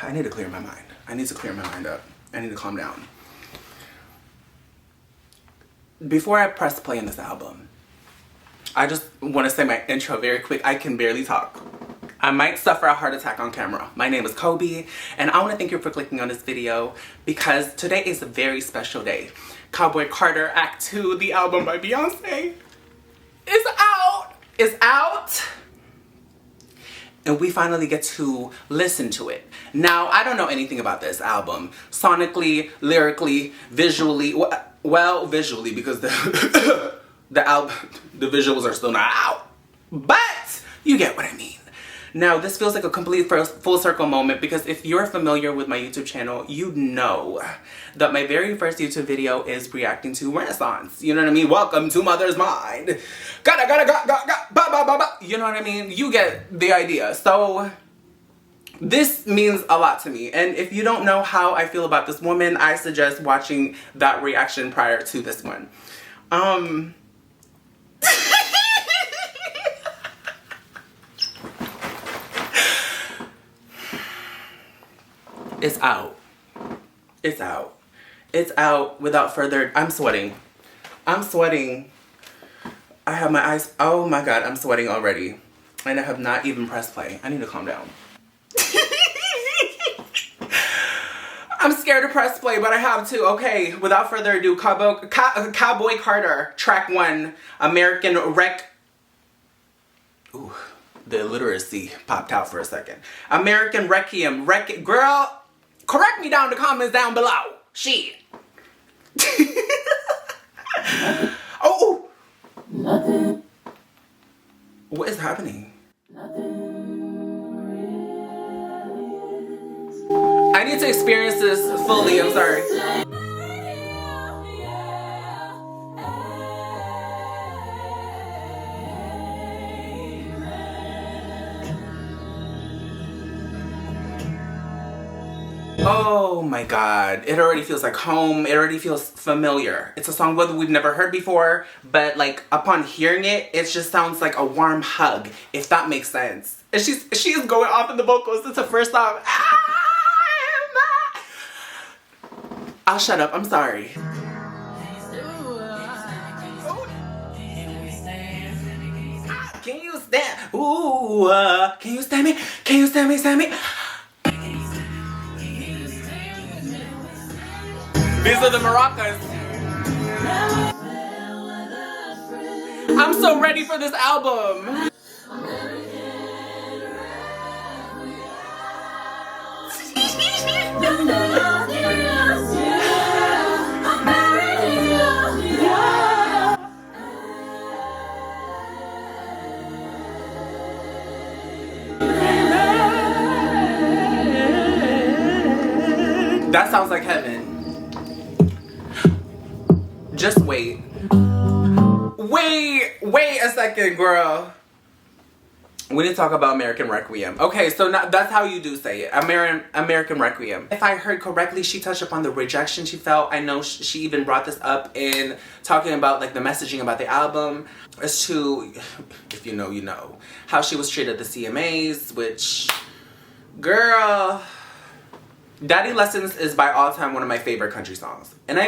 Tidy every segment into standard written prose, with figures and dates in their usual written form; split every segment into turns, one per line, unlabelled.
I need to clear my mind. I need to clear my mind up. I need to calm down. Before I press play on this album, I just want to say my intro very quick. I can barely talk. I might suffer a heart attack on camera. My name is Kobe, and I want to thank you for clicking on this video because today is a very special day. Cowboy Carter Act 2, the album by Beyoncé, is out. It's out. And we finally get to listen to it. Now, I don't know anything about this album. Sonically, lyrically, visually. Well, visually, because the visuals are still not out. But you get what I mean. Now, this feels like a complete full circle moment because if you're familiar with my YouTube channel, you know that my very first YouTube video is reacting to Renaissance. You know what I mean? Welcome to Mother's Mind. You know what I mean? You get the idea. So this means a lot to me. And if you don't know how I feel about this woman, I suggest watching that reaction prior to this one. It's out. It's out. It's out. Without further, I'm sweating. I'm sweating. I have my eyes, oh my God, I'm sweating already. And I have not even pressed play. I need to calm down. I'm scared to press play, but I have to. Okay, without further ado, Cowboy Carter, track 1, American Rec. Ooh, the illiteracy popped out for a second. American Requiem. Girl, correct me down in the comments down below. Shit. Oh. Nothing. What is happening? I need to experience this fully. I'm sorry. Oh my God, it already feels like home. It already feels familiar. It's a song whether we've never heard before, but like upon hearing it, it just sounds like a warm hug, if that makes sense. And she is going off in the vocals. It's her first song. I'll shut up, I'm sorry. Can you stand? Ooh, can you stand me? Can you stand me? Stand me? These are the maracas. I'm so ready for this album. That sounds like heaven. Just wait. Wait a second, girl. We need to talk about American Requiem. Okay, so now, that's how you do say it. American Requiem. If I heard correctly, she touched upon the rejection she felt. I know she even brought this up in talking about like the messaging about the album as to, if you know, you know, how she was treated at the CMAs, which, girl, Daddy Lessons is by all time one of my favorite country songs. And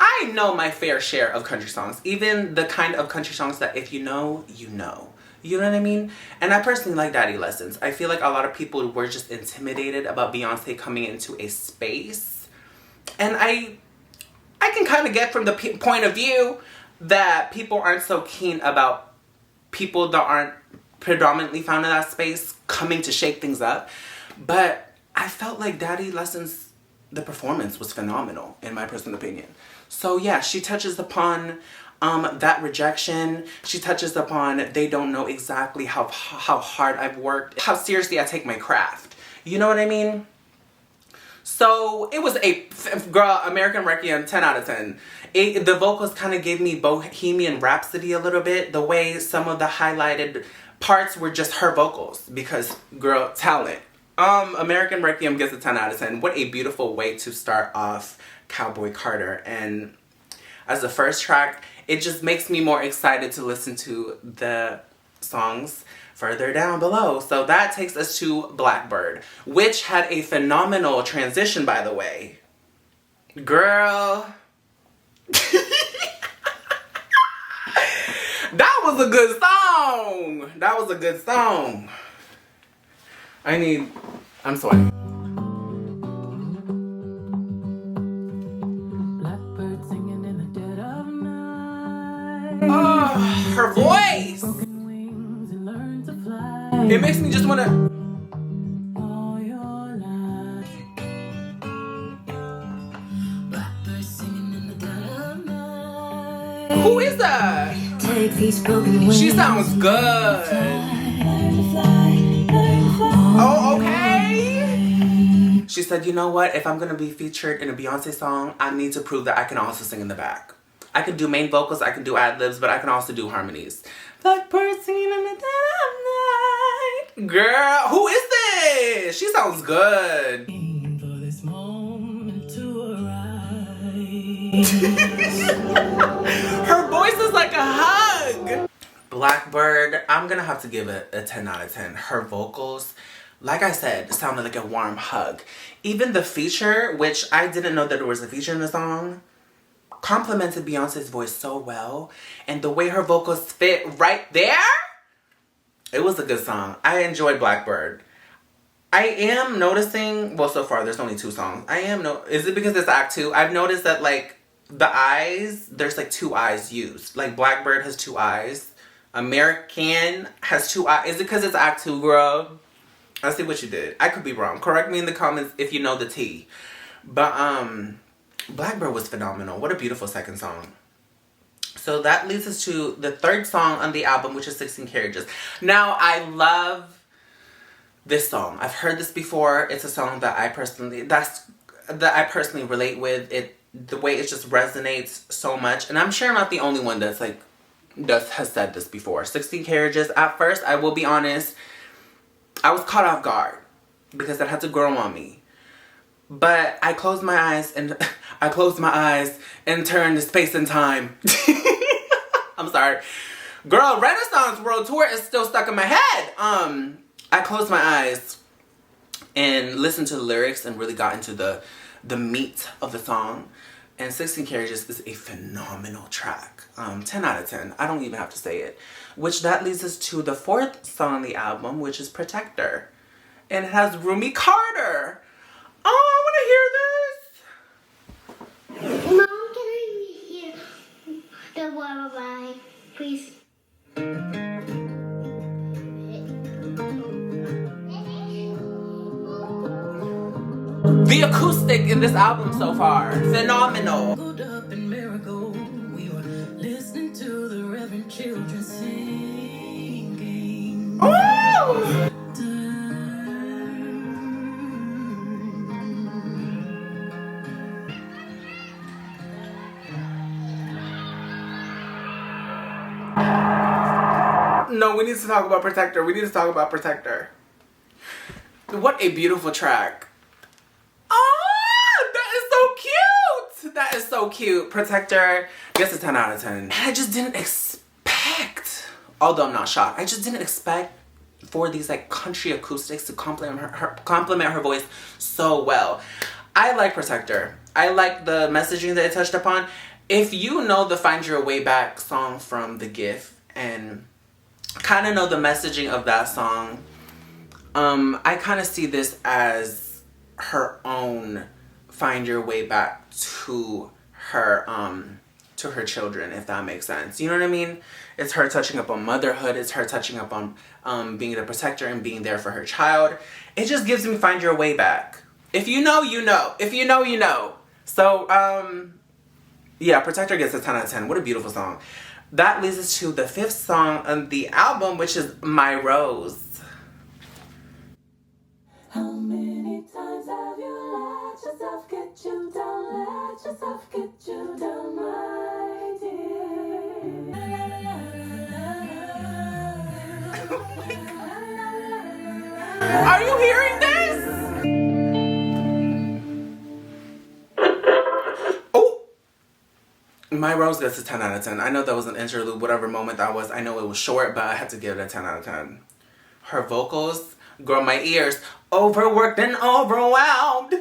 I know my fair share of country songs, even the kind of country songs that if you know, you know. You know what I mean? And I personally like Daddy Lessons. I feel like a lot of people were just intimidated about Beyonce coming into a space. And I can kind of get from the point of view that people aren't so keen about people that aren't predominantly found in that space coming to shake things up. But I felt like Daddy Lessons, the performance was phenomenal, in my personal opinion. So yeah, she touches upon that rejection. She touches upon they don't know exactly how hard I've worked, how seriously I take my craft. You know what I mean? So it was girl, American Requiem, 10 out of 10. The vocals kind of gave me Bohemian Rhapsody a little bit. The way some of the highlighted parts were just her vocals because, girl, talent. American Requiem gets a 10 out of 10. What a beautiful way to start off Cowboy Carter. And as the first track, it just makes me more excited to listen to the songs further down below. So that takes us to Blackbird, which had a phenomenal transition, by the way. Girl. That was a good song. That was a good song. I'm sorry.
Blackbird singing in the dead of night.
Oh, her voice. It makes me just want to. Who is that? She sounds good. Oh, okay. She said, you know what? If I'm going to be featured in a Beyoncé song, I need to prove that I can also sing in the back. I can do main vocals, I can do ad-libs, but I can also do harmonies. Blackbird singing in the dead of night. Girl, who is this? She sounds good.
For this moment to arise.
Her voice is like a hug. Blackbird, I'm gonna have to give it a 10 out of 10. Her vocals, like I said, sounded like a warm hug. Even the feature, which I didn't know that there was a feature in the song, complimented Beyonce's voice so well. And the way her vocals fit right there, it was a good song. I enjoyed Blackbird. I am noticing, well, so far there's only 2 songs. Is it because it's act 2? I've noticed that like the eyes, there's like 2 eyes used. Like Blackbird has 2 eyes. American has 2 eyes. Is it because it's act 2, girl? I see what you did. I could be wrong. Correct me in the comments if you know the tea. But Blackbird was phenomenal. What a beautiful second song. So that leads us to the 3rd song on the album, which is 16 Carriages. Now, I love this song. I've heard this before. It's a song that I personally relate with. The way it just resonates so much. And I'm sure I'm not the only one that has said this before. 16 Carriages. At first, I will be honest, I was caught off guard because it had to grow on me. But I closed my eyes and turned to space and time. I'm sorry. Girl, Renaissance World Tour is still stuck in my head. I closed my eyes and listened to the lyrics and really got into the meat of the song. And 16 Carriages is a phenomenal track. 10 out of 10. I don't even have to say it. Which that leads us to the 4th song on the album, which is Protector. And it has Rumi Carter. Oh, I want to hear this.
Mom, can I hear the lullaby, please?
The acoustic in this album so far, phenomenal.
Up in Marigold, we were listening to the Reverend children singing.
Oh! No, we need to talk about Protector. We need to talk about Protector. What a beautiful track. Oh, that is so cute. That is so cute. Protector gets a 10 out of 10. And I just didn't expect, although I'm not shocked, I just didn't expect for these like country acoustics to compliment her voice so well. I like Protector. I like the messaging that it touched upon. If you know the Find Your Way Back song from The Gift and kind of know the messaging of that song, I kind of see this as her own find your way back to her children, if that makes sense. You know what I mean? It's her touching up on motherhood. It's her touching up on being the protector and being there for her child. It just gives me find your way back. If you know, you know. If you know, you know. So, yeah, Protector gets a 10 out of 10. What a beautiful song. That leads us to the 5th song on the album, which is My Rose.
How many times have you let yourself get you down? Let yourself get you down, my dear.
Are you hearing this? Oh! My Rose gets a 10 out of 10. I know that was an interlude, whatever moment that was. I know it was short, but I had to give it a 10 out of 10. her vocals, girl, my ears, overworked and overwhelmed.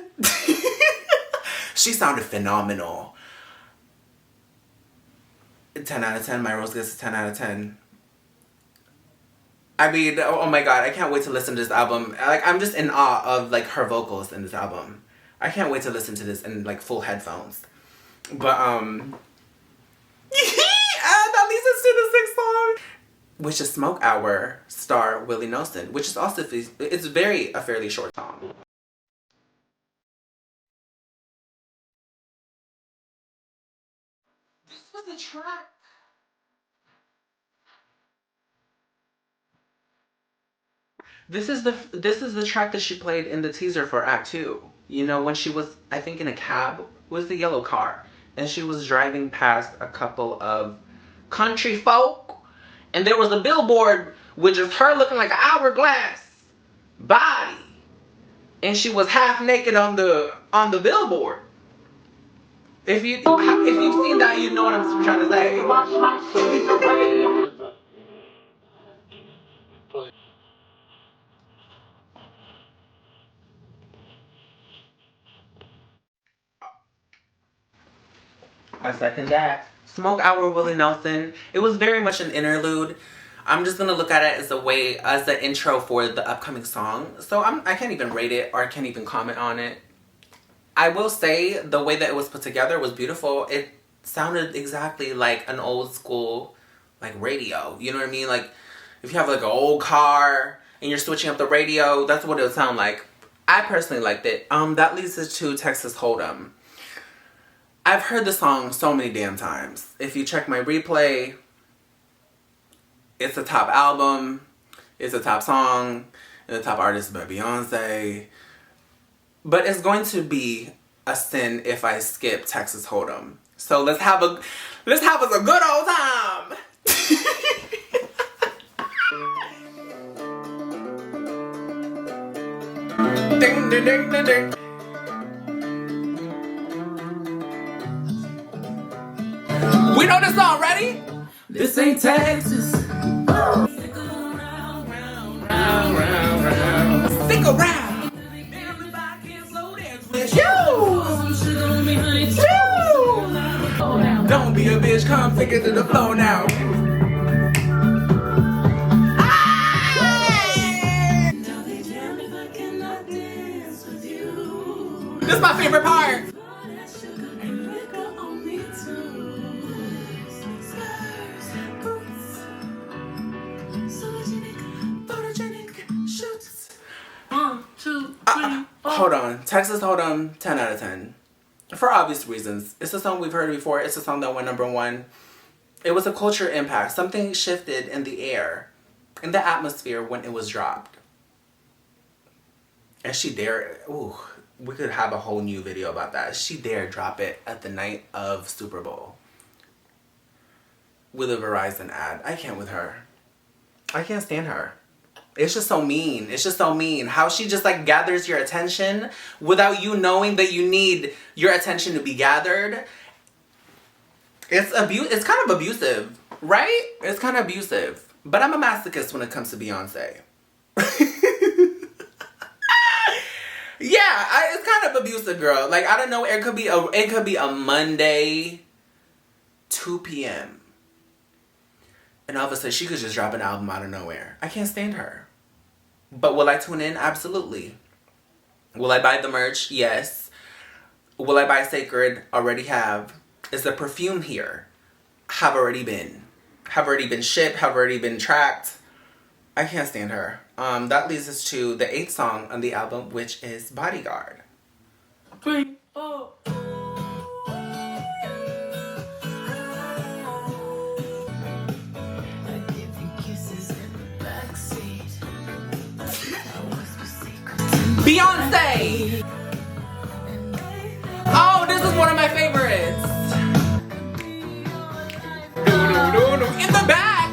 She sounded phenomenal. 10 out of 10. My rose gets a 10 out of 10. I mean, oh my god, I can't wait to listen to this album. Like, I'm just in awe of, like, her vocals in this album. I can't wait to listen to this in, like, full headphones. But, that leads us to the sixth song, which is Smoke Hour, star Willie Nelson, which is also, it's a fairly short song. This was the track. This is the track that she played in the teaser for Act 2. You know, when she was, I think, in a cab. It was the yellow car. And she was driving past a couple of country folk. And there was a billboard with just her looking like an hourglass body. And she was half naked on the billboard. If you've seen that, you know what I'm trying to say. I second that. Smoke Hour, Willie Nelson. It was very much an interlude. I'm just gonna look at it as the intro for the upcoming song. So I can't even rate it or I can't even comment on it. I will say the way that it was put together was beautiful. It sounded exactly like an old school, like, radio. You know what I mean? Like, if you have like an old car and you're switching up the radio, that's what it would sound like. I personally liked it. That leads us to Texas Hold'em. I've heard the song so many damn times. If you check my replay, it's a top album, it's a top song, and the top artist by Beyoncé. But it's going to be a sin if I skip Texas Hold'em. So let's have us a good old time. Ding ding ding ding ding. We know this song, ready? This ain't Texas. Stick around. Don't be a bitch, come take it to the floor now. This is my favorite part. Hold on. Texas Hold'em, 10 out of 10. For obvious reasons. It's a song we've heard before. It's a song that went #1. It was a culture impact. Something shifted in the air, in the atmosphere when it was dropped. And she dared, we could have a whole new video about that. She dared drop it at the night of Super Bowl. With a Verizon ad. I can't with her. I can't stand her. It's just so mean. It's just so mean. How she just, like, gathers your attention without you knowing that you need your attention to be gathered. It's kind of abusive, right? It's kind of abusive. But I'm a masochist when it comes to Beyonce. Yeah, it's kind of abusive, girl. Like, I don't know. It could be a Monday, 2 p.m. And all of a sudden, she could just drop an album out of nowhere. I can't stand her. But will I tune in? Absolutely. Will I buy the merch? Yes. Will I buy Sacred? Already have. Is the perfume here? Have already been. Have already been shipped. Have already been tracked. I can't stand her. That leads us to the 8th song on the album, which is Bodyguard. 3, 4. Beyoncé! Oh, this is one of my favorites. In the back!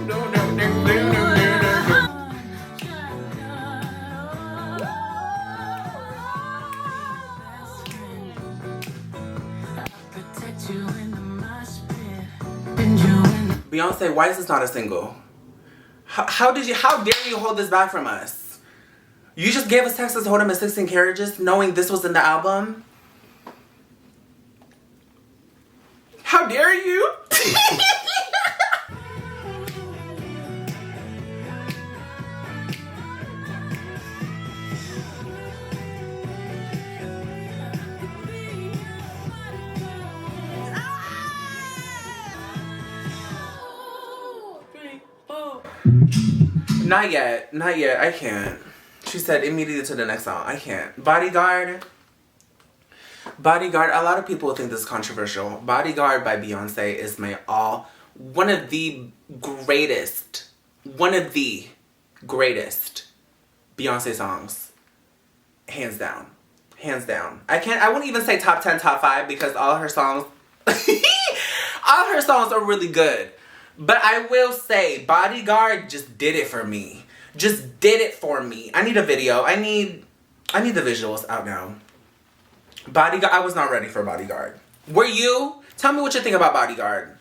Beyoncé, why is this not a single? How dare you hold this back from us? You just gave us Texas Hold'em and 16 Carriages knowing this was in the album? How dare you? Not yet. Not yet. I can't. She said immediately to the next song. I can't. Bodyguard. Bodyguard. A lot of people think this is controversial. Bodyguard by Beyonce is one of the greatest Beyonce songs. Hands down. Hands down. I wouldn't even say top 10, top 5 because all her songs are really good. But I will say, Bodyguard just did it for me. Just did it for me. I need a video. I need the visuals out now. Bodyguard. I was not ready for Bodyguard. Were you? Tell me what you think about Bodyguard.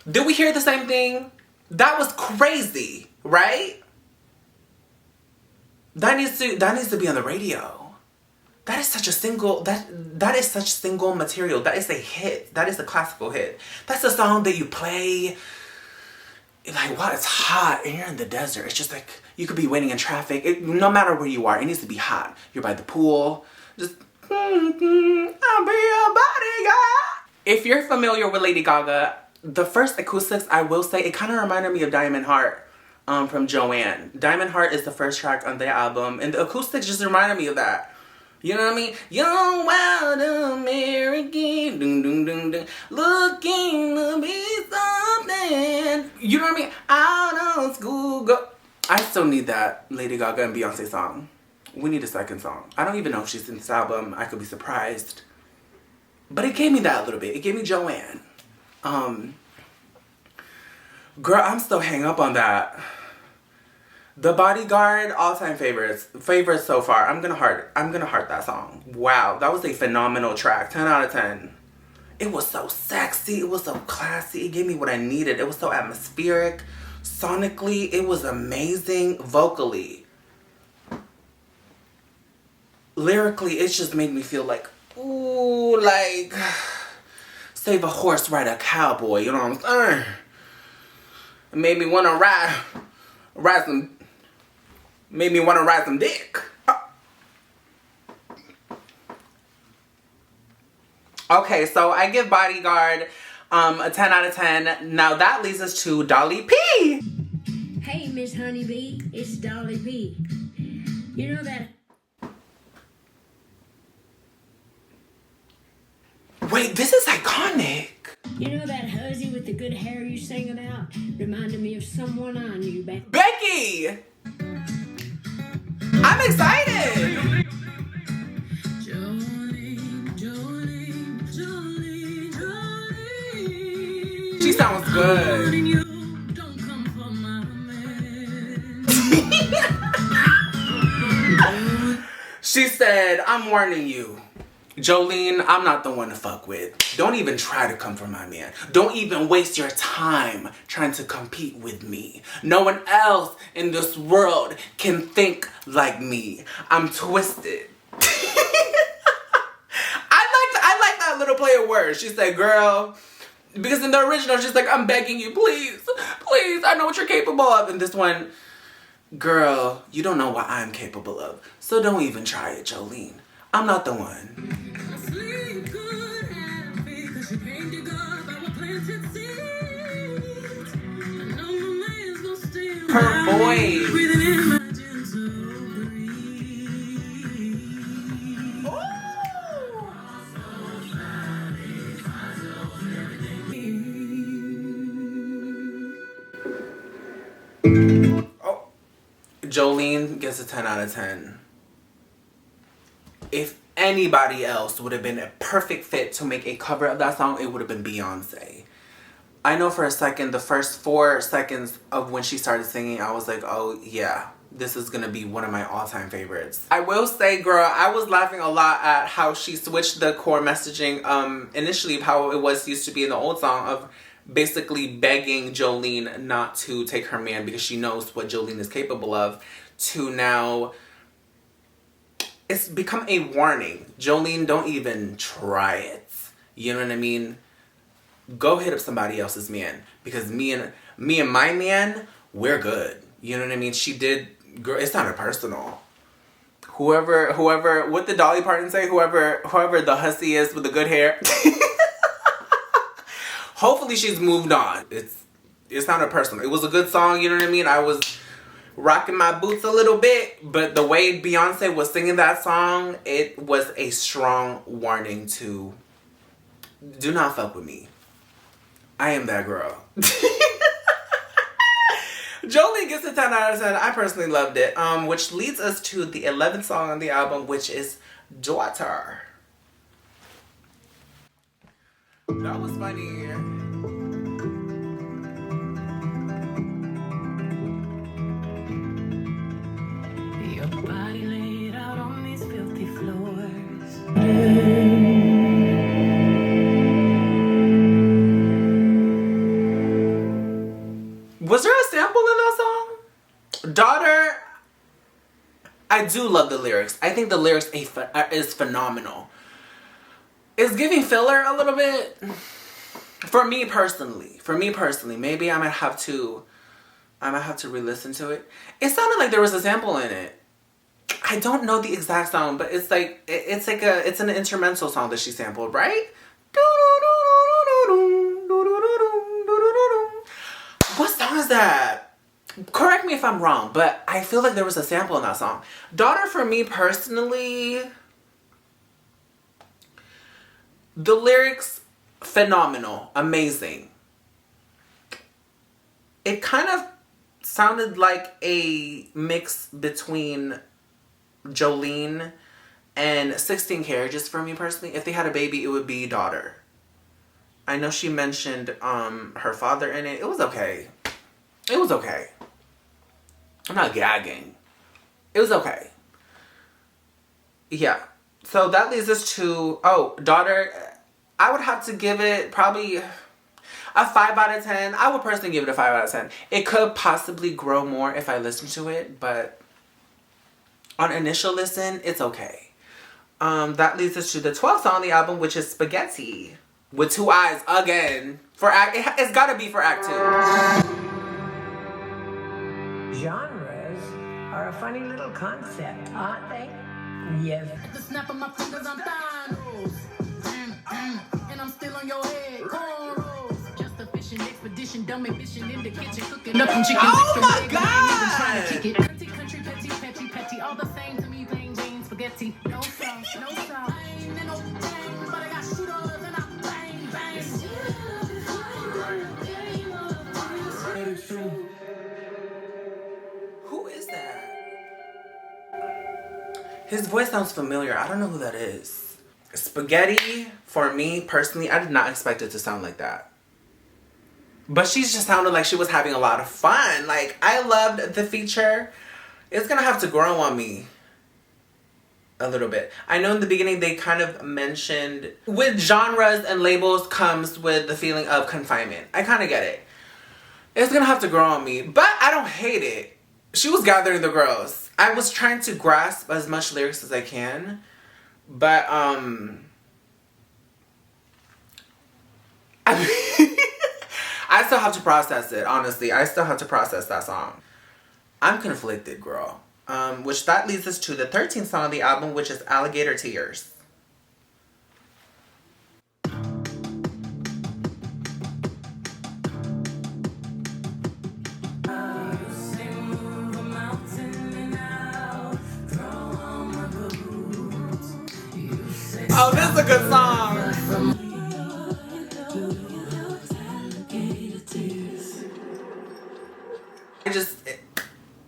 Did we hear the same thing? That was crazy, right? That needs to be on the radio. That is such a single, that is such single material. That is a hit. That is a classical hit. That's a song that you play, like, wow, it's hot and you're in the desert. It's just like, you could be waiting in traffic. No matter where you are, it needs to be hot. You're by the pool. Just, I'll be your bodyguard. If you're familiar with Lady Gaga, the first acoustics, I will say, it kind of reminded me of Diamond Heart from Joanne. Diamond Heart is the first track on their album, and the acoustics just reminded me of that. You know what I mean? Young wild American, dun, dun, dun, dun, looking to be something. You know what I mean? Out on school go. I still need that Lady Gaga and Beyonce song. We need a second song. I don't even know if she's in this album. I could be surprised. But it gave me that a little bit. It gave me Joanne. Girl, I'm still hang up on that. The Bodyguard, all-time favorites so far. I'm gonna heart that song. Wow, that was a phenomenal track. 10 out of 10. It was so sexy. It was so classy. It gave me what I needed. It was so atmospheric. Sonically, it was amazing. Vocally, lyrically, it just made me feel like, ooh, like save a horse, ride a cowboy. You know what I'm saying? It made me want to ride some. Made me want to ride some dick. Okay, so I give Bodyguard a 10 out of 10. Now that leads us to Dolly P.
Hey, Miss Honeybee, it's Dolly P. You know that...
Wait, this is iconic.
You know that huzzy with the good hair you sang about? Reminded me of someone I knew back...
Becky! I'm excited! She sounds good. She said, I'm warning you. Jolene, I'm not the one to fuck with. Don't even try to come for my man. Don't even waste your time trying to compete with me. No one else in this world can think like me. I'm twisted. I like that little play of words. She said, girl, because in the original, she's like, I'm begging you, please, please, I know what you're capable of. And this one, girl, you don't know what I'm capable of. So don't even try it, Jolene. I'm not the one. Her voice. Oh. Jolene gets a 10 out of 10. If anybody else would have been a perfect fit to make a cover of that song, it would have been Beyonce. I know for a second, the first 4 seconds of when she started singing, I was like, oh yeah, this is gonna be one of my all-time favorites. I will say, girl, I was laughing a lot at how she switched the core messaging, initially how it used to be in the old song of basically begging Jolene not to take her man because she knows what Jolene is capable of, to now it's become a warning. Jolene, don't even try it. You know what I mean? Go hit up somebody else's man, because me and my man, we're good. You know what I mean? She did, girl, it's not personal. Whoever, what did Dolly Parton say? Whoever the hussy is with the good hair. Hopefully she's moved on. It's not personal. It was a good song, you know what I mean? I was rocking my boots a little bit, but the way Beyonce was singing that song, it was a strong warning to do not fuck with me. I am that girl. Jolene gets a 10 out of 10. I personally loved it. Which leads us to the 11th song on the album, which is Daughter. That was funny.
Your body laid out on these filthy floors.
Was there a sample in that song? Daughter, I do love the lyrics. I think the lyrics is phenomenal. It's giving filler a little bit. For me personally. Maybe I might have to re-listen to it. It sounded like there was a sample in it. I don't know the exact song, but it's an instrumental song that she sampled, right? What song is that? Correct me if I'm wrong, but I feel like there was a sample in that song. Daughter, for me personally, the lyrics, phenomenal, amazing. It kind of sounded like a mix between Jolene and 16 Carriages for me personally. If they had a baby, it would be Daughter. I know she mentioned her father in it. It was okay. I'm not gagging. It was okay. Yeah. So that leads us to, Daughter. I would have to give it probably a 5 out of 10. I would personally give it a 5 out of 10. It could possibly grow more if I listen to it, but on initial listen, it's okay. That leads us to the 12th song on the album, which is Spaghetti. With 2 eyes again. It's gotta be for Act 2.
Genres are a funny little concept, aren't they? Yes.
At the snap of my fingers, I'm dying. And I'm still on your head. Cornrows. Just a fishing expedition, dumb ambition in the kitchen, cooking up some chicken.
Oh my God!
Trying to kick it. Country, petty, all the same to me, plain Jane spaghetti. No sauce, no sauce. I ain't in no thing, but I got shooters and I bang, bang.
Who is that? His voice sounds familiar. I don't know who that is. Spaghetti, for me personally, I did not expect it to sound like that. But she just sounded like she was having a lot of fun. Like, I loved the feature. It's gonna have to grow on me a little bit. I know in the beginning they kind of mentioned, with genres and labels comes with the feeling of confinement. I kind of get it. It's gonna have to grow on me, but I don't hate it. She was gathering the girls. I was trying to grasp as much lyrics as I can, but I still have to process it, honestly. I still have to process that song. I'm conflicted, girl. Which that leads us to the 13th song of the album, which is Alligator Tears. Oh, this is a good song.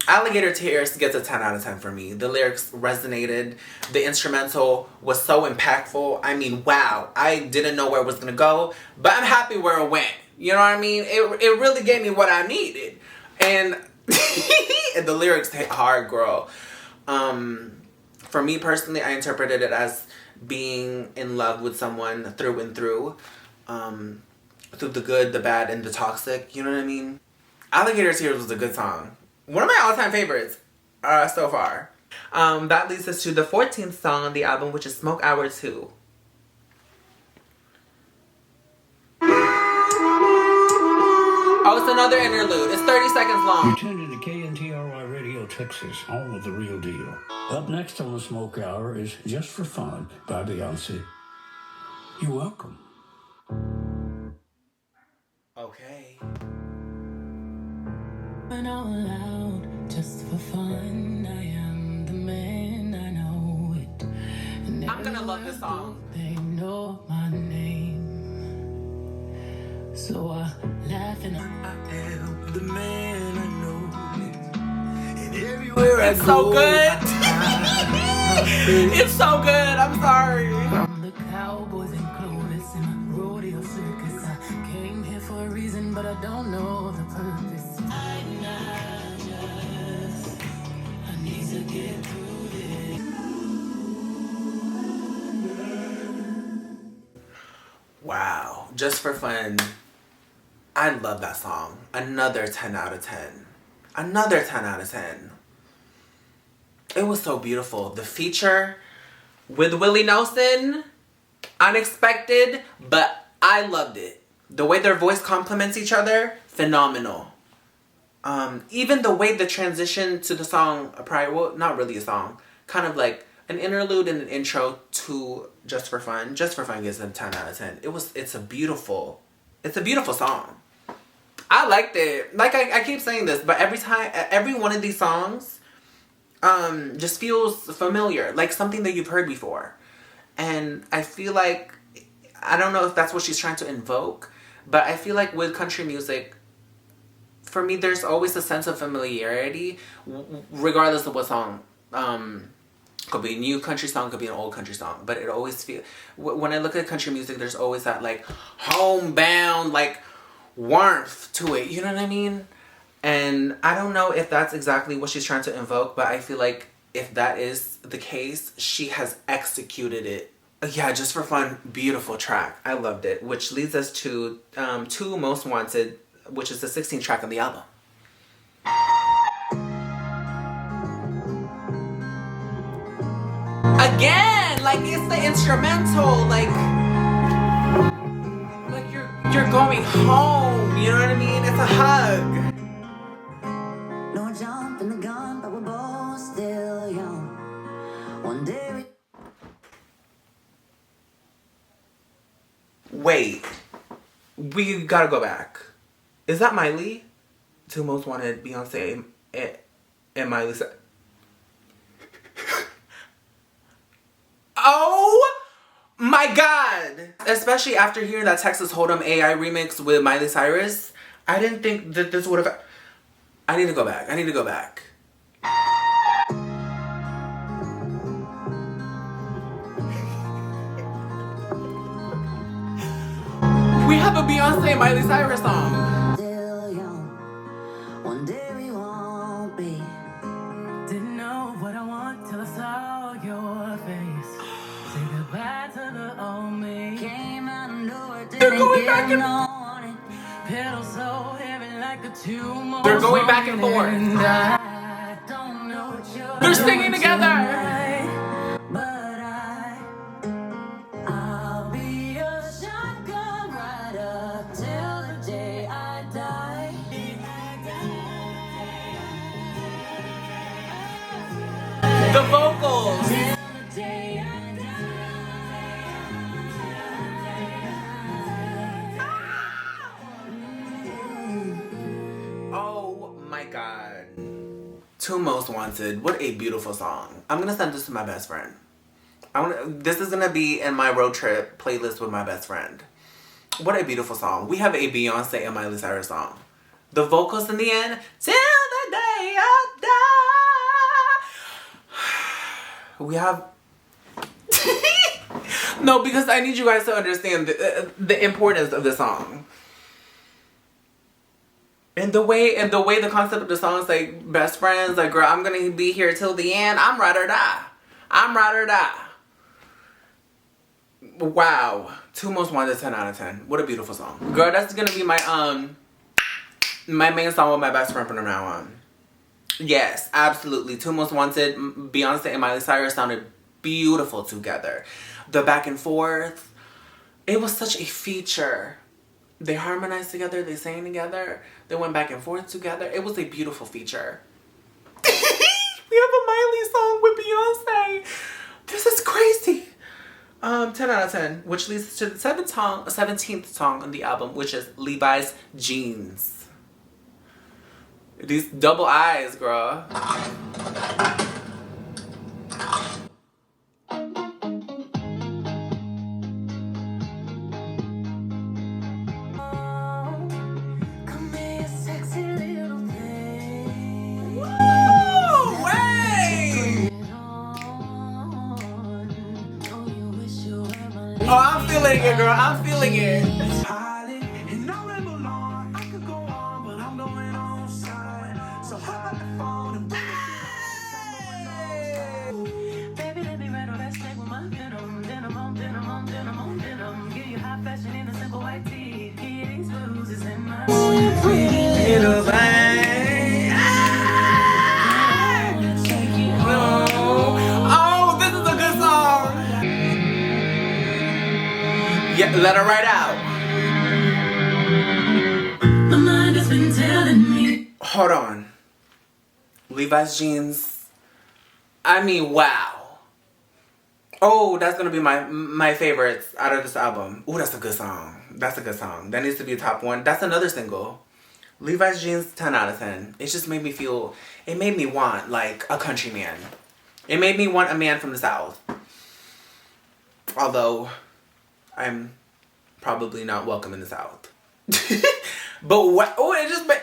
Alligator Tears gets a 10 out of 10 for me. The lyrics resonated. The instrumental was so impactful. I mean, wow. I didn't know where it was going to go, but I'm happy where it went. You know what I mean? It really gave me what I needed. And, and the lyrics hit hard, girl. For me personally, I interpreted it as being in love with someone through and through. through the good, the bad, and the toxic. You know what I mean? Alligator Tears was a good song. One of my all-time favorites so far. That leads us to the 14th song on the album, which is Smoke Hour 2. Oh, it's another interlude. It's 30 seconds long.
You tuned into KNTRY Radio Texas, home of the real deal. Up next on the Smoke Hour is Just for Fun by Beyoncé. You're welcome.
Okay.
When all loud, just for fun, I am the man, I know it. And
I'm gonna love this song.
they know my name. So I laugh and I am the man, I know it. And everywhere
It's so good. It's so good. I'm sorry.
From the cowboys and Clovis and the rodeo circus, I came here for a reason, but I don't know the purpose. I need to get through this.
Wow. Just for Fun. I love that song. Another 10 out of 10. Another 10 out of 10. It was so beautiful. The feature with Willie Nelson, unexpected, but I loved it. The way their voice complements each other, phenomenal. Even the way the transition to the song, well, not really a song, kind of like an interlude and an intro to Just for Fun. Just for Fun gives them 10 out of 10. It's a beautiful song. I liked it. Like I keep saying this, but every one of these songs just feels familiar, like something that you've heard before. And I feel like, I don't know if that's what she's trying to invoke, but I feel like with country music, for me, there's always a sense of familiarity, regardless of what song. Could be a new country song, could be an old country song, but it always feels, when I look at country music, there's always that like homebound, like warmth to it, you know what I mean? And I don't know if that's exactly what she's trying to invoke, but I feel like if that is the case, she has executed it. Yeah, Just for Fun, beautiful track. I loved it, which leads us to Two Most Wanted, which is the 16th track on the album. Again, like it's the instrumental, like you're going home, you know what I mean? It's a hug.
No jump in the gun, but we're both still young. One day
Wait, we gotta go back. Is that Miley? Two Most Wanted, Beyonce and Miley. Oh my God! Especially after hearing that Texas Hold'em AI remix with Miley Cyrus, I didn't think that this would have. I need to go back. We have a Beyonce and Miley Cyrus song.
still young. One day we won't be.
Didn't know what I want till I saw your face. Say goodbye to the old me.
Came out of nowhere,
They're
didn't
going
get
back and-
no warning.
Pedal so heavy like a tumor.
They're going back and forth.
And I don't know what you're
They're singing
doing
together.
tonight, but I'll be your shotgun rider till the day I die.
The vocals.
Till the day I
Oh my God. Two Most Wanted. What a beautiful song. I'm gonna send this to my best friend. This is gonna be in my road trip playlist with my best friend. What a beautiful song. We have a Beyonce and Miley Cyrus song. The vocals in the end, till the day I die. We have... No, because I need you guys to understand the importance of the song. And the way the concept of the song is like best friends, like girl, I'm gonna be here till the end. I'm ride or die. I'm ride or die. Wow. 2 Most Wanted, 10 out of 10. What a beautiful song. Girl, that's gonna be my my main song with my best friend from now on. Yes, absolutely. 2 Most Wanted, Beyonce and Miley Cyrus sounded beautiful together. The back and forth, it was such a feature. They harmonized together, they sang together, they went back and forth together. It was a beautiful feature. We have a Miley song with Beyonce. This is crazy. 10 out of 10, which leads to the 17th song on the album, which is Levi's Jeans. These double eyes, girl. Oh, I'm feeling it, girl. I'm feeling it. Little thing. No. Oh, this is a good song. Yeah, let her ride out.
My mind has been telling me.
Hold on. Levi's Jeans. I mean, wow. Oh, that's gonna be my favorites out of this album. Oh, that's a good song. That's a good song. That needs to be a top 1. That's another single. Levi's Jeans, 10 out of 10. It just made me feel, it made me want like a country man. It made me want a man from the South. Although, I'm probably not welcome in the South. But what, oh, it just made,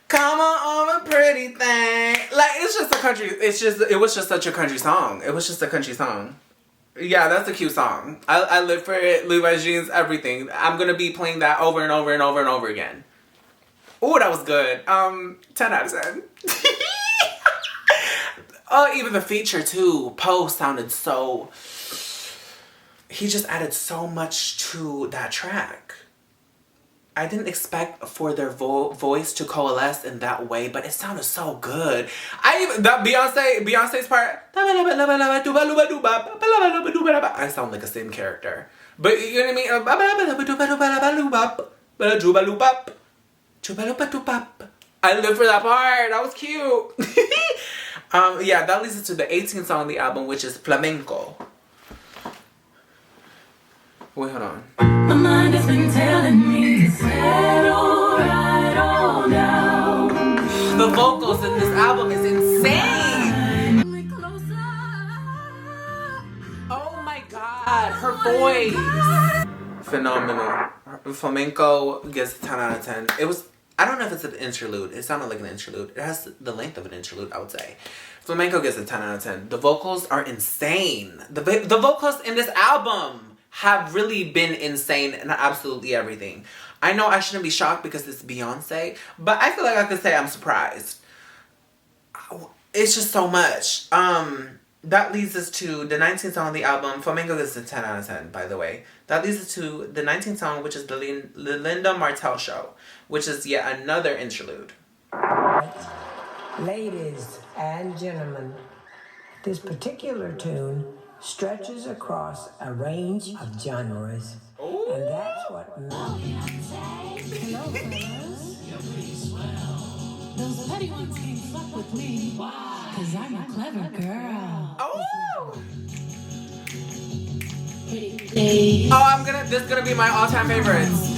come on, a pretty thing. Like, it's just a country, it was just such a country song. It was just a country song. Yeah, that's a cute song. I live for it. Levi's Jeans, everything. I'm gonna be playing that over and over and over and over again. Oh, that was good. 10 out of 10. Oh, even the feature too. Poe sounded so... He just added so much to that track. I didn't expect for their voice to coalesce in that way, but it sounded so good. That Beyonce's part. I sound like a same character, but you know what I mean. I live for that part. That was cute. Yeah, that leads us to the 18th song on the album, which is Flamenco. Wait, hold on.
My mind has been telling me to settle right on down.
The vocals in this album is insane. Oh my god, her voice. Phenomenal. Flamenco gets 10 out of 10. It was, I don't know if it's an interlude. It sounded like an interlude. It has the length of an interlude, I would say. Flamenco gets a 10 out of 10. The vocals are insane. The vocals in this album have really been insane in absolutely everything. I know I shouldn't be shocked because it's Beyonce, but I feel like I could say I'm surprised. It's just so much. That leads us to the 19th song on the album. Flamenco gets a 10 out of 10, by the way. That leads us to the 19th song, which is the Linda Martell Show, which is yet another interlude.
Ladies and gentlemen, this particular tune stretches across a range of genres.
Ooh.
And that's what...
Hello, fellas. Those petty ones can't fuck with me. Cause I'm a clever girl.
Oh! Oh, this is gonna be my all-time favorites.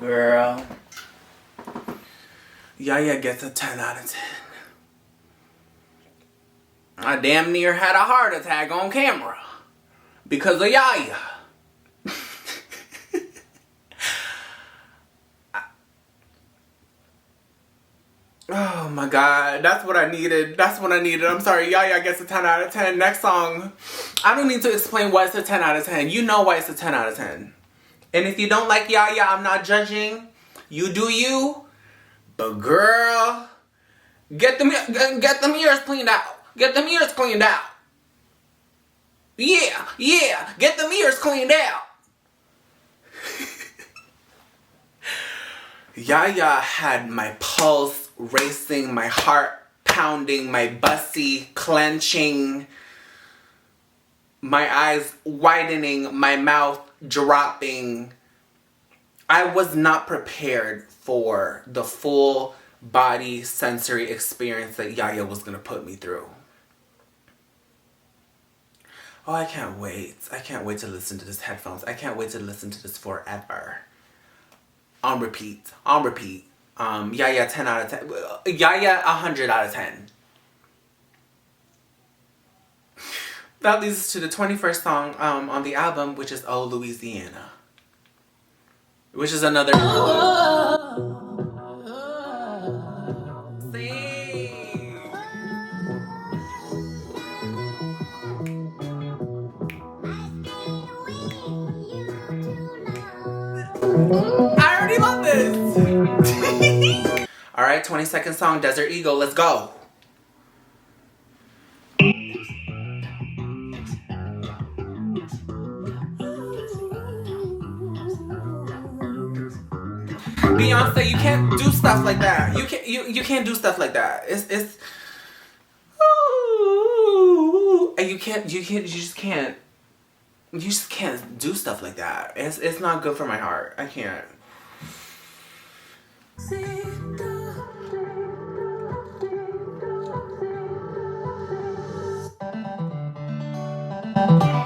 Girl. Yaya gets a 10 out of 10. I damn near had a heart attack on camera because of Yaya. Oh my God, that's what I needed. That's what I needed. I'm sorry, Yaya gets a 10 out of 10. Next song, I don't need to explain why it's a 10 out of 10. You know why it's a 10 out of 10. And if you don't like Yaya, I'm not judging. You do you. But girl, get them ears cleaned out. Get them ears cleaned out. Yeah, yeah, get them ears cleaned out. Yaya had my pulse racing, my heart pounding, my bussy clenching, my eyes widening, my mouth dropping. I was not prepared for the full body sensory experience that Yaya was gonna put me through. Oh, I can't wait. I can't wait to listen to this headphones. I can't wait to listen to this forever. On repeat. On repeat. Yaya 10 out of 10. Yaya 100 out of 10. That leads us to the 21st song on the album, which is Oh Louisiana. Which is another... Sing. I already love this. All right, 22nd song, Desert Eagle. Let's go. Beyoncé, you can't do stuff like that. You can't do stuff like that. It's ooh, and you just can't do stuff like that. It's not good for my heart. I can't.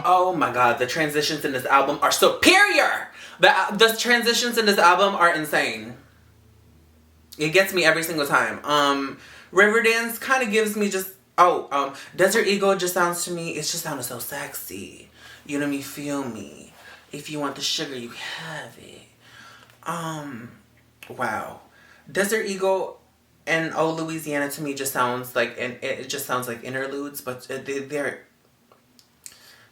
Oh my God, the transitions in this album are superior. The transitions in this album are insane. It gets me every single time. Riverdance kind of gives me just Desert Eagle just sounds to me, it just sounded so sexy. You know me, feel me. If you want the sugar, you have it. Wow. Desert Eagle and Oh Louisiana to me just sounds like, and it just sounds like interludes, but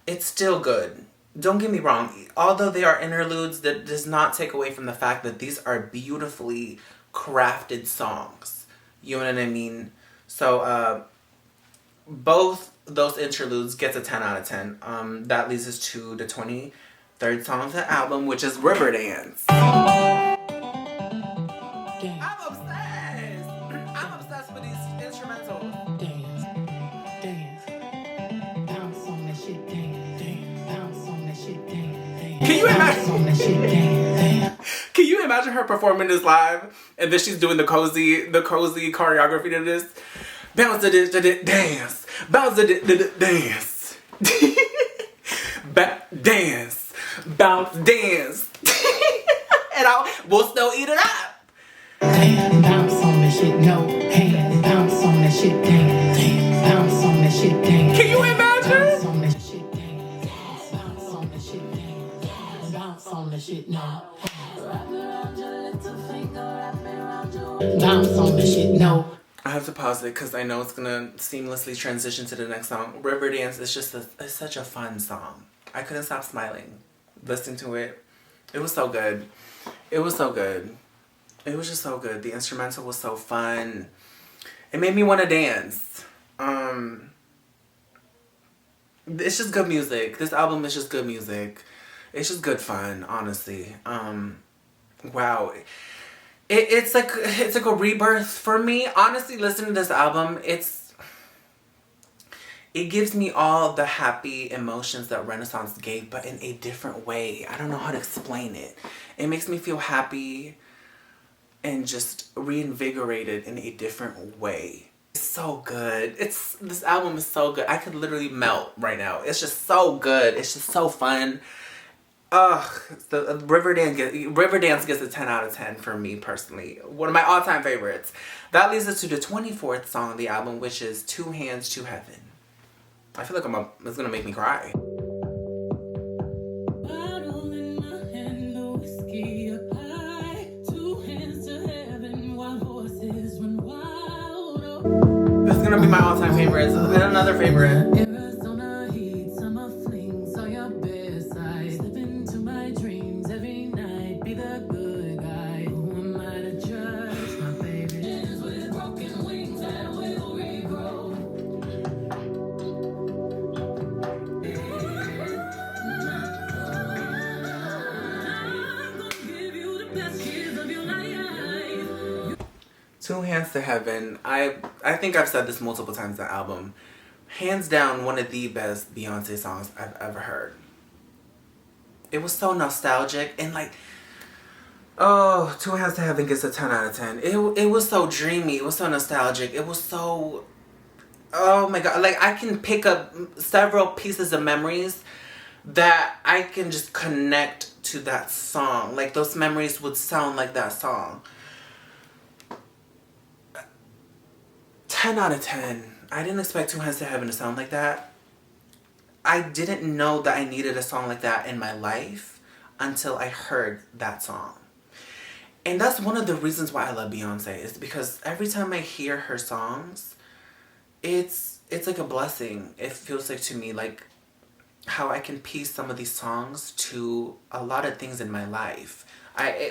it's still good. Don't get me wrong. Although they are interludes, that does not take away from the fact that these are beautifully crafted songs. You know what I mean? So, both those interludes gets a 10 out of 10. That leads us to the 23rd song of the album, which is Riverdance. I'm obsessed. I'm obsessed with these instrumentals.
Dance, dance, bounce on that shit, dance, dance, bounce on that shit, dance, dance.
Can you imagine?
Bounce on that shit, dance, dance.
Can you imagine her performing this live, and then she's doing the cozy choreography to this? Bounce it, dance. Bounce it, dance. Dance. Bounce, dance. And we'll still eat it up.
Dance, bounce on that shit, no hands. Bounce on that shit, dance, dance. Bounce on that shit, dance.
Can you imagine?
Bounce on that shit, dance. Bounce on that shit, dance. Bounce on that shit, no. Bounce on the shit, no.
I have to pause it because I know it's gonna seamlessly transition to the next song. Riverdance is just it's such a fun song. I couldn't stop smiling listening to it. It was so good. It was so good. It was just so good. The instrumental was so fun. It made me want to dance. It's just good music. This album is just good music. It's just good fun, honestly. Wow. It's like a rebirth for me. Honestly, listening to this album, it gives me all the happy emotions that Renaissance gave, but in a different way. I don't know how to explain it. It makes me feel happy and just reinvigorated in a different way. It's so good. This album is so good. I could literally melt right now. It's just so good. It's just so fun. The Riverdance gets a 10 out of 10 for me personally. One of my all-time favorites. That leads us to the 24th song on the album, which is Two Hands to Heaven. I feel like it's gonna make me cry.
Bottle in my hand, the whiskey up high. Two hands to heaven while horses run wild.
This is gonna be my all-time favorites. And another favorite.
Arizona heat, summer flings on your bedside. Slip into my dreams every night. Be the good guy. Who am I to judge? My baby is with broken wings that will regrow. I'm gonna give you the best years of your life.
Two Hands to Heaven. I think I've said this multiple times in the album. Hands down, one of the best Beyonce songs I've ever heard. It was so nostalgic and like, oh, Two Hands to Heaven gets a 10 out of 10. It was so dreamy. It was so nostalgic. It was so, oh my God. Like I can pick up several pieces of memories that I can just connect to that song. Like those memories would sound like that song. 10 out of 10. I didn't expect Two Hands to Heaven to sound like that. I didn't know that I needed a song like that in my life until I heard that song. And that's one of the reasons why I love Beyonce, is because every time I hear her songs, it's like a blessing. It feels like to me like how I can piece some of these songs to a lot of things in my life.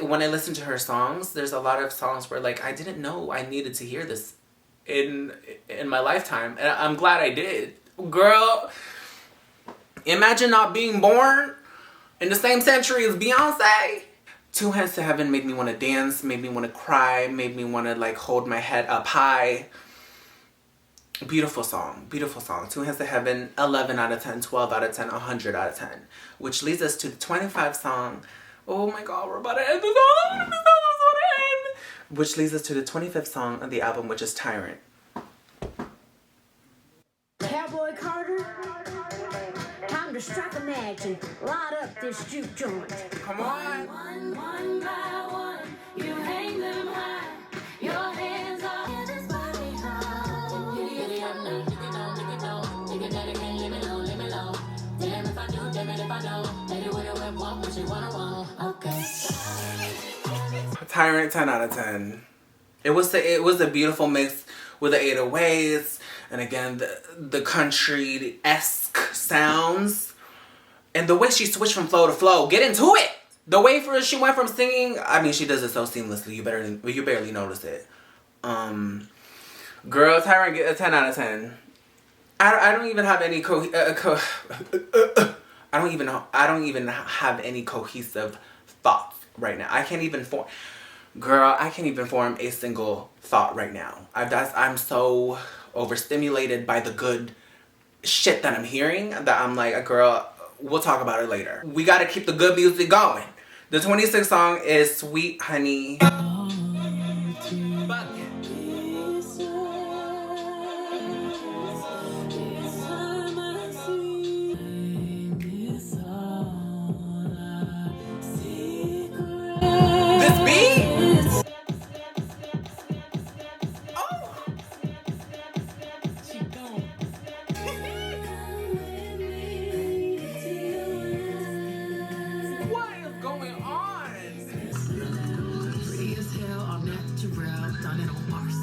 When I listen to her songs, there's a lot of songs where like I didn't know I needed to hear this in my lifetime, and I'm glad I did. Girl, imagine not being born in the same century as Beyonce. Two Hands to Heaven made me want to dance, made me want to cry, made me want to like hold my head up high. Beautiful song, beautiful song. Two Hands to Heaven, 11 out of 10, 12 out of 10, 100 out of 10. Which leads us to the 25th song. Oh my God, we're about to end this all. Which leads us to the 25th song on the album, which is Tyrant.
Cowboy Carter, time to strike a match and light up this juke joint.
Come on.
One by one, you hang them high. Your hands are in this body high. Giddy up now, dig it down, dig it down. Dig it daddy, can't leave me low, leave me low. Damn if I do, damn it if I don't. Lady with a whip, walk what you wanna walk. Okay.
Tyrant, 10 out of 10. It was a beautiful mix with the 808s and again the country-esque sounds. And the way she switched from flow to flow. Get into it! The way she went from singing, I mean, she does it so seamlessly. You barely notice it. Girl, Tyrant get a 10 out of 10. I don't even have any I don't even have any cohesive thoughts right now. I can't even form a single thought right now. I'm so overstimulated by the good shit that I'm hearing that I'm like, girl, we'll talk about it later. We gotta keep the good music going. The 26th song is Sweet Honey. This beat? What is going on?
Pretty as hell, I'm natural, done it on Mars.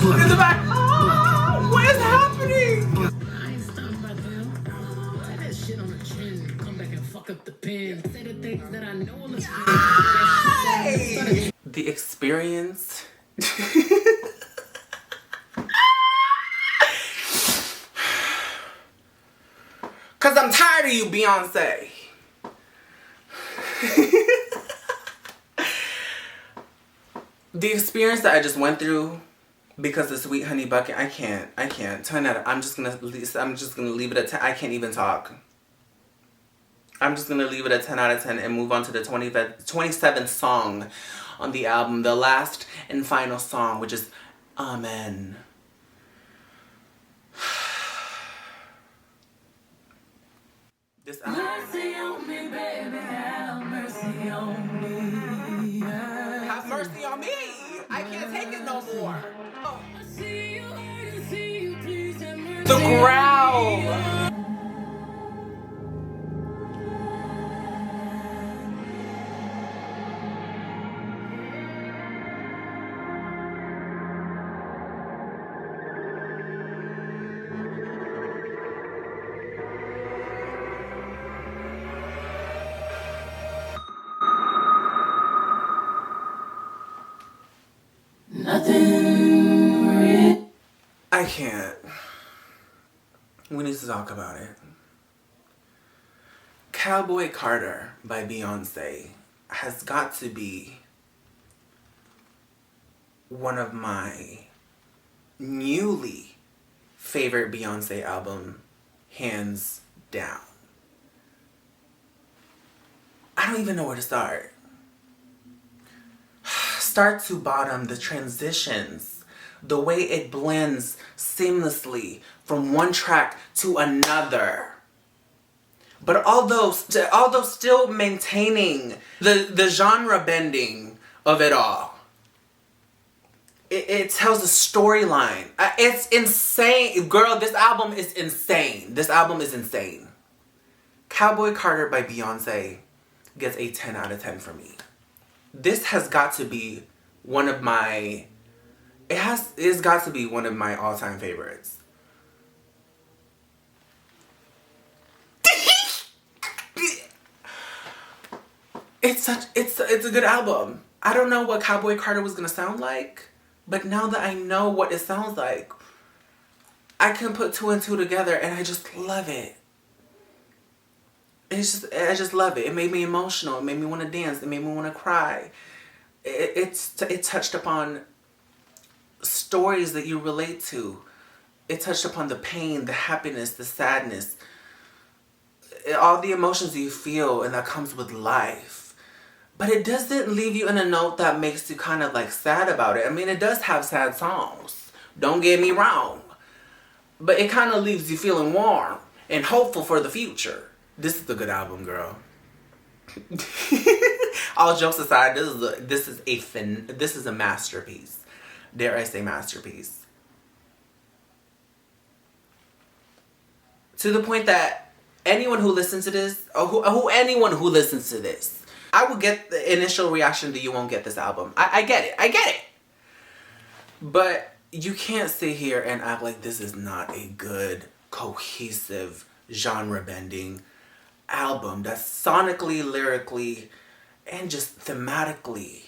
Look at the back. Oh, what is happening?
I ain't stunned by them. Say that shit on the chin. Come back and fuck up the pen. Say the things that I know on the screen.
The experience. Cause I'm tired of you, Beyonce. The experience that I just went through because of Sweet Honey Bucket, I can't. 10 out of, I'm just gonna leave it at 10. I can't even talk. I'm just gonna leave it at 10 out of 10 and move on to the 27th song on the album, the last and final song, which is Amen. This
Mercy on me, baby, have mercy on me.
have mercy on me. I can't take it no more.
I see you, I see you, please have mercy
The
on me.
growl. I can't. We need to talk about it. Cowboy Carter by Beyoncé has got to be one of my newly favorite Beyoncé album, hands down. I don't even know where to start. Start to bottom, the transitions, the way it blends seamlessly from one track to another. But although still maintaining the genre bending of it all, it tells a storyline. It's insane. Girl, this album is insane. This album is insane. Cowboy Carter by Beyoncé gets a 10 out of 10 for me. This has got to be one of my... It's got to be one of my all-time favorites. It's a good album. I don't know what Cowboy Carter was gonna sound like, but now that I know what it sounds like, I can put two and two together, and I just love it. I just love it. It made me emotional. It made me want to dance. It made me want to cry. It touched upon stories that you relate to. It touched upon the pain, the happiness, the sadness, all the emotions you feel, and that comes with life. But it doesn't leave you in a note that makes you kind of like sad about it. I mean, it does have sad songs. Don't get me wrong. But it kind of leaves you feeling warm and hopeful for the future. This is a good album, girl. All jokes aside, this is a masterpiece. Dare I say masterpiece? To the point that anyone who listens to this, or anyone who listens to this, I will get the initial reaction that you won't get this album. I get it. But you can't sit here and act like this is not a good, cohesive, genre-bending album that's sonically, lyrically, and just thematically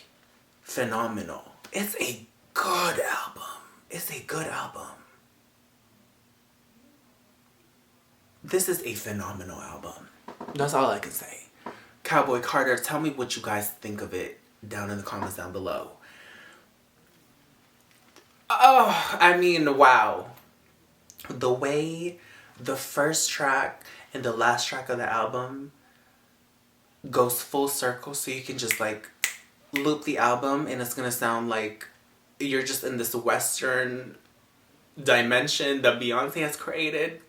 phenomenal. It's a good album. It's a good album. This is a phenomenal album. That's all I can say. Cowboy Carter, tell me what you guys think of it down in the comments down below. Oh, I mean, wow. The way the first track and the last track of the album goes full circle, so you can just like loop the album and it's gonna sound like you're just in this Western dimension that Beyonce has created.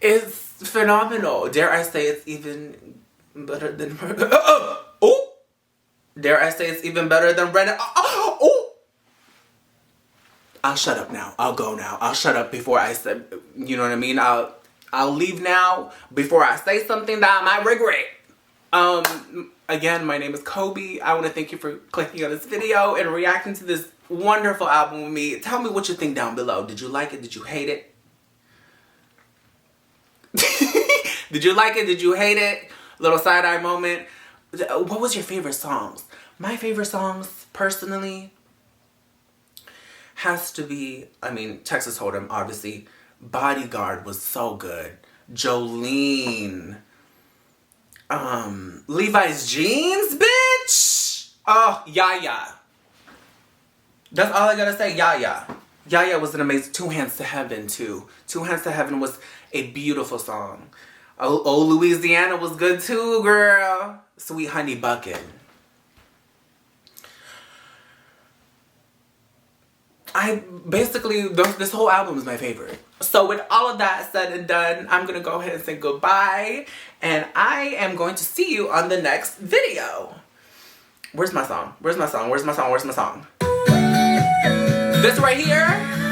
It's phenomenal. Dare I say it's even better than oh! Dare I say it's even better than Red? Oh! I'll shut up now. I'll go now. I'll shut up before I say, you know what I mean? I'll leave now before I say something that I might regret. Again, my name is Kobe. I want to thank you for clicking on this video and reacting to this wonderful album with me. Tell me what you think down below. Did you like it? Did you hate it? Did you like it? Did you hate it? Little side-eye moment. What was your favorite songs? My favorite songs, personally, has to be, I mean, Texas Hold'em, obviously. Bodyguard was so good. Jolene. Levi's Jeans, bitch. Oh, Yaya. That's all I gotta say, Yaya. Yaya was an amazing, Two Hands to Heaven, too. Two Hands to Heaven was a beautiful song. Oh, Louisiana was good, too, girl. Sweet Honey Bucket. this whole album is my favorite. So with all of that said and done, I'm gonna go ahead and say goodbye, and I am going to see you on the next video. Where's my song? Where's my song? Where's my song? Where's my song? This right here.